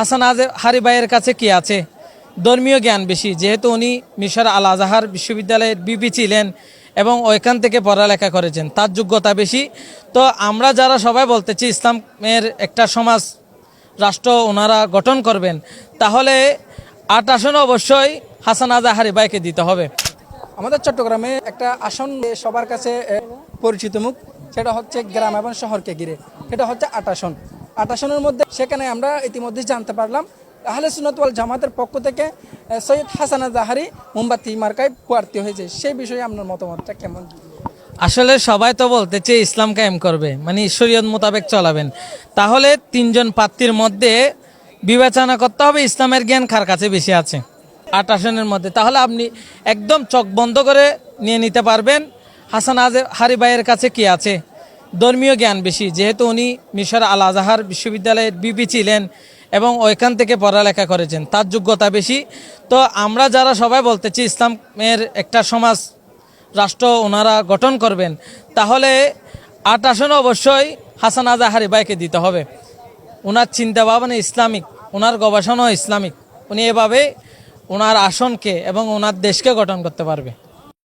হাসান আজহারি ভাইয়ের কাছে কি আছে? ধর্মীয় জ্ঞান বেশি, যেহেতু উনি মিশর আল আজহার বিশ্ববিদ্যালয়ের বিপি ছিলেন এবং ওইখান থেকে পড়ালেখা করেছেন, তার যোগ্যতা বেশি। তো আমরা যারা সবাই বলতেছি ইসলামের একটা সমাজ রাষ্ট্র ওনারা গঠন করবেন, তাহলে ৮ আসনে অবশ্যই হাসান আজহারি ভাইকে দিতে হবে। আমাদের চট্টগ্রামে একটা আসন সবার কাছে পরিচিত মুখ, সেটা হচ্ছে গ্রাম এবং শহরকে ঘিরে, সেটা হচ্ছে ৮ আসন। ৮ আসনের মধ্যে সেখানে আমরা ইতিমধ্যে জানতে পারলাম আহলে সুন্নাত ওয়াল জামাতের পক্ষ থেকে সৈয়দ হাসান আজহারি মোমবাতি মার্কায় প্রার্থী হয়েছে। সেই বিষয়ে আপনার মতামতটা কেমন? আসলে সবাই তো বলতেছে ইসলাম কায়েম করবে, মানে শরীয়ত মোতাবেক চলাবেন। তাহলে ৩ জন প্রার্থীর মধ্যে বিবেচনা করতে হবে ইসলামের জ্ঞান কার কাছে বেশি আছে ৮ আসনের মধ্যে। তাহলে আপনি একদম চোখ বন্ধ করে নিয়ে নিতে পারবেন হাসান আজহারি ভাইয়ের কাছে কি আছে। ধর্মীয় জ্ঞান বেশি, যেহেতু উনি মিশর আল আজহার বিশ্ববিদ্যালয়ের বিপি ছিলেন এবং ওইখান থেকে পড়ালেখা করেছেন, তার যোগ্যতা বেশি। তো আমরা যারা সবাই বলতেছি ইসলামের একটা সমাজ রাষ্ট্র ওনারা গঠন করবেন, তাহলে ৮ আসনে অবশ্যই হাসান আজহারি ভাইকে দিতে হবে। ওনার চিন্তা ভাবনা ইসলামিক, ওনার গবেষণাও ইসলামিক, উনি এভাবে ওনার আসনকে এবং ওনার দেশকে গঠন করতে পারবে।